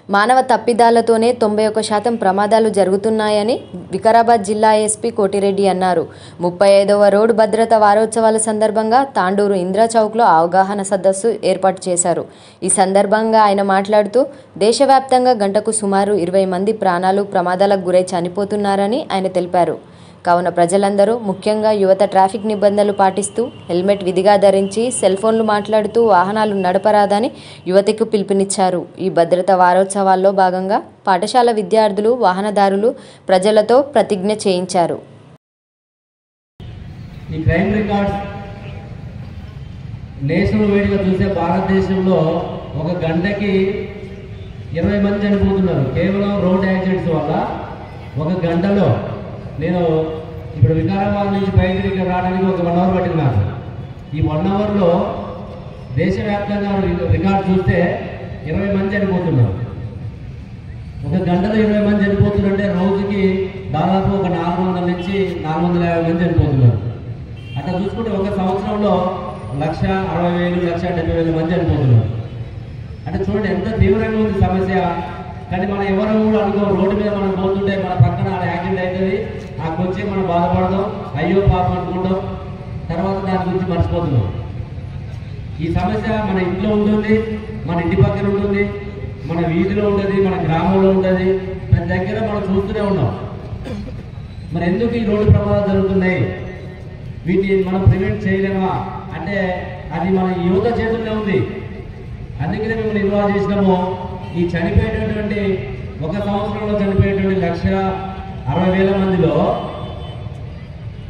మానవ తప్పిదాలతోనే 91% ప్రమాదాలు జరుగుతున్నాయని వికారాబాద్ జిల్లా ఎస్పీ కోటిరెడ్డి అన్నారు. 35వ రోడ్డు భద్రతా వారోత్సవాల సందర్భంగా తాండూరు ఇందిరా చౌక్లో అవగాహన సదస్సు ఏర్పాటు చేశారు. ఈ సందర్భంగా ఆయన మాట్లాడుతూ దేశవ్యాప్తంగా గంటకు సుమారు 20 మంది ప్రాణాలు ప్రమాదాలకు గురై చనిపోతున్నారని ఆయన తెలిపారు. కావున ప్రజలందరూ ముఖ్యంగా యువత ట్రాఫిక్ నిబంధనలు పాటిస్తూ హెల్మెట్ విధిగా ధరించి సెల్ ఫోన్లు మాట్లాడుతూ వాహనాలు నడపరాదని యువతకు పిలుపునిచ్చారు. ఈ భద్రతా వారోత్సవాల్లో భాగంగా పాఠశాల విద్యార్థులు, వాహనదారులు ప్రజలతో ప్రతిజ్ఞ చేయించారు. ఈ క్రైమ్ రికార్డ్స్ నేషనల్ వైడ్గా చూసే భారతదేశంలో ఒక గంటకి 20 మంది చనిపోతున్నారు కేవలం రోడ్ యాక్సిడెంట్స్ వల్ల. ఒక గంటలో నేను ఇప్పుడు వికారాబాద్ నుంచి బయలుదేరి రావడానికి ఒక 1 అవర్ పట్టింది నాకు. ఈ 1 అవర్లో దేశవ్యాప్తంగా రికార్డు చూస్తే 20 మంది చనిపోతున్నారు. ఒక గంటలో 20 మంది చనిపోతున్నారంటే రోజుకి దాదాపు ఒక 400 నుంచి 450 మంది చనిపోతున్నారు. అట్లా చూసుకుంటే ఒక సంవత్సరంలో 1,60,000, 1,70,000 మంది చనిపోతున్నారు. అంటే చూడండి ఎంత తీవ్రంగా ఉంది సమస్య. కానీ మనం ఎవరు కూడా అనుకో, రోడ్డు మీద మనం పోతుంటే మన పక్కన యాక్సిడెంట్ అవుతుంది, వచ్చి మనం బాధపడదాం, అయ్యో పాపం అనుకుంటాం, తర్వాత దాని గురించి మర్చిపోతున్నాం. ఈ సమస్య మన ఇంట్లో ఉంటుంది, మన ఇంటి పక్కన ఉంటుంది, మన వీధిలో ఉంటుంది, మన గ్రామంలో ఉంటుంది, ప్రతి దగ్గర మనం చూస్తూనే ఉన్నాం. మరి ఎందుకు ఈ రోడ్డు ప్రమాదాలు జరుగుతున్నాయి? వీటిని మనం ప్రివెంట్ చేయలేమా అంటే అది మన యువత చేతుల్లో ఉంది. అందుకనే మేము ఇన్వాల్వ్ చేసినాము. ఈ చనిపోయేటటువంటి ఒక సంవత్సరంలో చనిపోయేటువంటి 1,60,000 మందిలో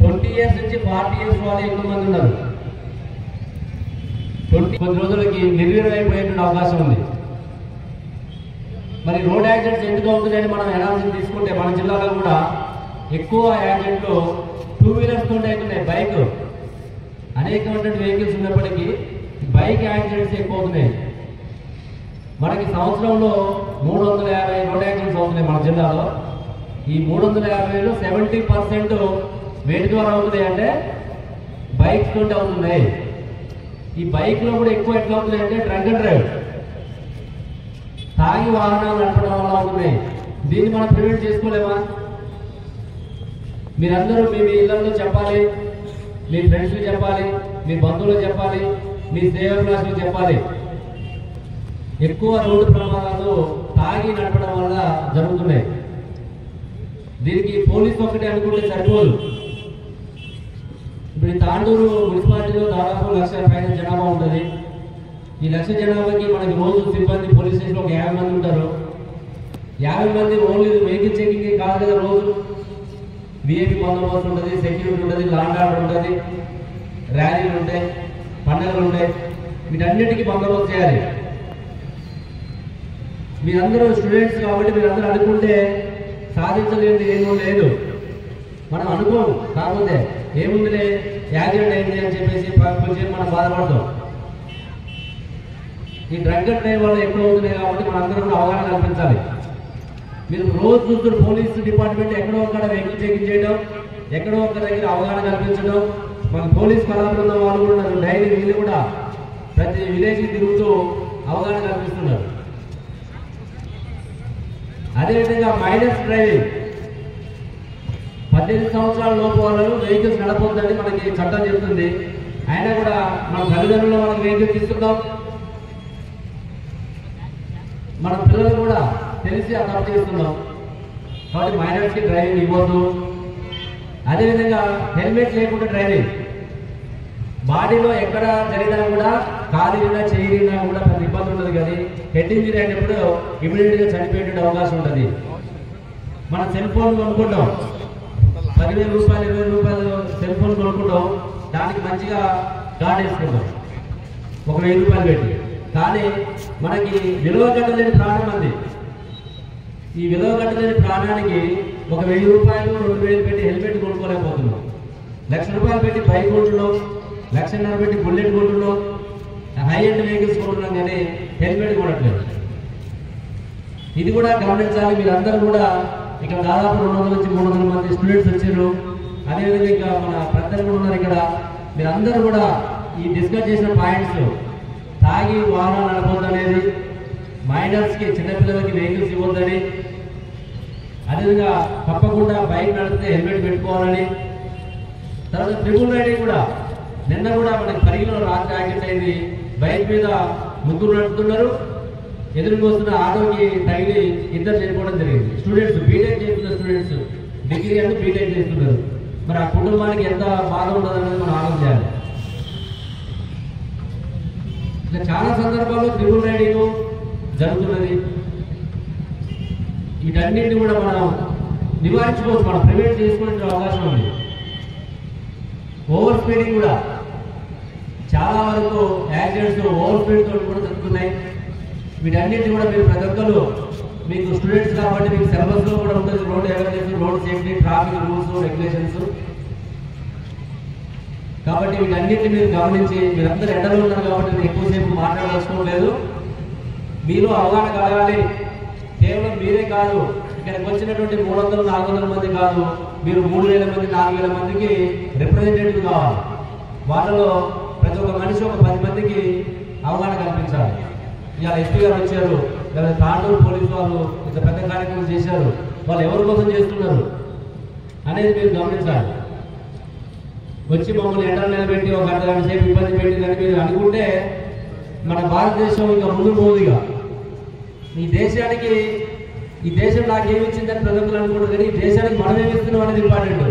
20 years నుంచి 40 years వాళ్ళు ఎక్కువ మంది ఉన్నారు. కొద్ది రోజులకి నిర్వీర్యమైపోయేటువంటి అవకాశం ఉంది. మరి రోడ్ యాక్సిడెంట్స్ ఎందుకు అవుతుందని మనం అనాలిసిస్ తీసుకుంటే మన జిల్లాలో కూడా ఎక్కువ యాక్సిడెంట్లు 2 వీలర్స్ తోటి అవుతున్నాయి. బైక్ అనేకమైనటువంటి వెహికల్స్ ఉన్నప్పటికీ బైక్ యాక్సిడెంట్స్ ఎక్కువ అవుతున్నాయి. మనకి సంవత్సరంలో 350 రోడ్ యాక్సిడెంట్స్ అవుతున్నాయి మన జిల్లాలో. ఈ 350లో 70% వేటి ద్వారా అవుతున్నాయి అంటే బైక్స్ తోటి అవుతున్నాయి. ఈ బైక్లో కూడా ఎక్కువ ఎట్లా అవుతున్నాయి అంటే డ్రంక్ అండ్ డ్రైవ్, తాగి వాహనాలు నడపడం వల్ల అవుతున్నాయి. దీన్ని మనం ప్రివెంట్ చేసుకోలేమా? మీరందరూ మీ ఇళ్లలో చెప్పాలి, మీ ఫ్రెండ్స్కి చెప్పాలి, మీ బంధువులకు చెప్పాలి, మీ శ్రేయోభిలాషులకు చెప్పాలి. ఎక్కువ రోడ్డు ప్రమాదాలు తాగి నడపడం వల్ల జరుగుతున్నాయి. దీనికి పోలీసు ఒక్కటే అనుకుంటే సరిపోదు. ఇప్పుడు ఈ తాండూరు మున్సిపాలిటీలో దాదాపు 1,00,000 పైన జనాభా ఉంటుంది. ఈ 1,00,000 జనాభాకి మనకి రోజు సిబ్బంది పోలీస్ స్టేషన్లో ఒక 50 మంది ఉంటారు. 50 మంది ఓన్లీ వెహికల్ చెకింగ్ కాదు కదా, రోజు విఐపి బందోబస్తు ఉంటుంది, సెక్యూరిటీ ఉంటుంది, లాండ్ ఆర్డర్ ఉంటుంది, ర్యాలీలు ఉంటాయి, పండుగలు ఉంటాయి. వీటన్నిటికీ బందోబస్తు చేయాలి. మీరందరూ స్టూడెంట్స్ కాబట్టి మీరందరూ అనుకుంటే సాధించలేనిది ఏమో లేదు. మనం అనుకోము, కాకపోతే ఏముందిలే యాక్సిడెంట్ అయింది అని చెప్పేసి కొంచెం మనం బాధపడతాం. ఈ డ్రంక్ అండ్ డ్రైవ్ వల్ల ఎక్కువ అవుతున్నాయి కాబట్టి మనందరూ కూడా అవగాహన కల్పించాలి. మీరు రోజు చూస్తున్న పోలీసు డిపార్ట్మెంట్ ఎక్కడో ఒక్కడ వెహికల్ చెకింగ్ చేయడం, ఎక్కడో ఒక్క దగ్గర అవగాహన కల్పించడం. మన పోలీస్ కళాబృందం వాళ్ళు కూడా ఉన్నారు, డైలీ వీళ్ళు కూడా ప్రతి విలేజ్కి తిరుగుతూ అవగాహన కల్పిస్తున్నారు. అదేవిధంగా మైనర్స్ డ్రైవింగ్, 18 సంవత్సరాల లోపు వాళ్ళు వెహికల్స్ నడపొద్దని మనకి చట్టం చెప్తుంది. అయినా కూడా మన తల్లిదండ్రులు మనకి వెహికల్స్ ఇస్తున్నాం. మన పిల్లలు కూడా తెలిసి ఆ తప్పు చేస్తున్నాం. కాబట్టి మైనర్స్కి డ్రైవింగ్ ఇవ్వద్దు. అదేవిధంగా హెల్మెట్ లేకుండా డ్రైవింగ్, బాడీలో ఎక్కడ జరిగినా కూడా కాలినా చేయనా కూడా పెద్ద ఇబ్బంది ఉంటుంది. కానీ హెడ్ ఇంజరీ అయినప్పుడు ఇమీడియట్గా చనిపోయేటువంటి అవకాశం ఉంటుంది. మనం సెల్ ఫోన్ కొనుక్కుంటాం, 10,000 రూపాయలు 20 రూపాయలు సెల్ ఫోన్ కొనుక్కుంటాం, దానికి మంచిగా గార్డ్ వేసుకుంటాం ఒక 1000 రూపాయలు పెట్టి. కానీ మనకి విలువ కట్టలేని ప్రాణం ఉంది. ఈ విలువ కట్టలేని ప్రాణానికి ఒక 1000 రూపాయలు 2,000 పెట్టి హెల్మెట్ కొనుక్కోలేకపోతున్నాం. 1,00,000 రూపాయలు పెట్టి బైక్ కొంటున్నాం, 1,50,000 పెట్టి బుల్లెట్ కొంటున్నాం, హై ఎండ్ వెహికల్స్ కొంటున్నాం, కానీ హెల్మెట్ కొనట్లేదు. ఇది కూడా గమనించాలి. మీరందరూ కూడా ఇక్కడ దాదాపు 200 నుంచి 300 మంది స్టూడెంట్స్ వచ్చారు. అదేవిధంగా ఇంకా మన పెద్దలు కూడా ఉన్నారు ఇక్కడ. మీరందరూ కూడా ఈ డిస్కస్ చేసిన పాయింట్స్ తాగి వాహనాలు నడపొద్దు అనేది, మైనర్స్కి చిన్నపిల్లలకి వెహికల్స్ ఇవ్వద్దని, అదేవిధంగా తప్పకుండా బైక్ నడిపితే హెల్మెట్ పెట్టుకోవాలని. తర్వాత ట్రిపుల్ రైడింగ్ కూడా నిన్న కూడా మనకి పరిగిలో రాత్రి యాక్సిడెంట్ అయింది. బైక్ మీద ముగ్గురు నడుపుతున్నారు, ఎదురుకు వస్తున్న ఆటోకి తగిలి ఇద్దరు చనిపోవడం జరిగింది. స్టూడెంట్స్, బీటెక్ చేస్తున్న స్టూడెంట్స్, డిగ్రీ అంటే బీటెక్ చేస్తున్నారు. మరి ఆ కుటుంబానికి ఎంత బాధ ఉండదనేది మనం ఆలోచించాలి. ఇట్లా చాలా సందర్భాల్లో ట్రిపుల్ రైడింగ్ జరుగుతున్నది. వీటన్నింటినీ కూడా మనం నివారించుకోవచ్చు, మనం ప్రివెంట్ చేసుకునే అవకాశం ఉంది. ఓవర్ స్పీడింగ్ కూడా చాలా వరకు యాక్సిడెంట్స్ ఓవర్ స్పీడ్ తోటి కూడా జరుగుతున్నాయి. వీటన్నింటినీ కూడా మీరు ప్రతి ఒక్కరు, మీకు స్టూడెంట్స్ కాబట్టి మీకు సిలబస్లో కూడా ఉంటుంది road awareness, road safety, traffic rules, regulations. కాబట్టి వీటన్నింటినీ మీరు గమనించి, మీరందరూ ఎండలో ఉన్నారు కాబట్టి నేను ఎక్కువసేపు మాట్లాడదలుచుకోలేదు. మీరు అవగాహన కలగాలి. కేవలం మీరే కాదు, ఇక్కడికి వచ్చినటువంటి 300-400 మంది కాదు, మీరు 3000 మంది 4000 మందికి రిప్రజెంటేటివ్ కావాలి. వాళ్ళలో ప్రతి ఒక్క మనిషి ఒక 10 మందికి అవగాహన కల్పించాలి. ఇవాళ ఎస్పీ గారు వచ్చారు, లేదా తాండూరు పోలీసు వాళ్ళు ఇంత పెద్ద కార్యక్రమం చేశారు, వాళ్ళు ఎవరి కోసం చేస్తున్నారు అనేది మీరు గమనించాలి. వచ్చి మమ్మల్ని ఎండలు నిలబెట్టి ఒక అర్ధగంట సేపు ఇబ్బంది పెట్టిందని మీరు అనుకుంటే మన భారతదేశం ఇంకా ముందు పోదుగా. ఈ దేశానికి, ఈ దేశం నాకేమి ఇచ్చిందని ప్రతి ఒక్కరు అనుకుంటారు, కానీ ఈ దేశానికి మనం ఏమి ఇస్తున్నాం అనేది ఇంపార్టెంట్.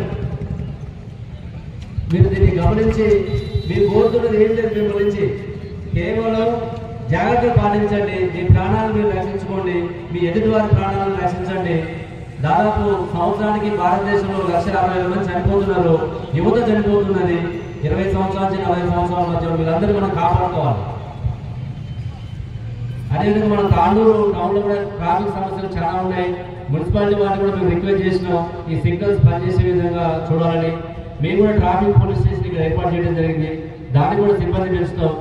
మీరు దీన్ని గమనించి, మీరు కోరుతున్నది ఏం లేదు మీ గురించి, కేవలం జాగ్రత్తలు పాటించండి. మీ ప్రాణాలు మీరు రక్షించుకోండి, మీ ఎదుటివారి ప్రాణాలను రక్షించండి. దాదాపు సంవత్సరానికి భారతదేశంలో 1,50,000 మంది చనిపోతున్నారు, యువత చనిపోతున్నది. 20 సంవత్సరాల నుంచి 40 సంవత్సరాల మధ్య మీరందరూ మనం కాపాడుకోవాలి. అదేవిధంగా మనం తాండూరు టౌన్లో కూడా ట్రాఫిక్ సమస్యలు చాలా ఉన్నాయి. మున్సిపాలిటీ వారిని కూడా మేము రిక్వెస్ట్ చేసినాం, ఈ సిగ్నల్స్ పనిచేసే విధంగా చూడాలని. మేము కూడా ట్రాఫిక్ పోలీస్ స్టేషన్ ఇక్కడ ఏర్పాటు చేయడం జరిగింది. దాన్ని కూడా సిబ్బంది పెంచుతాం.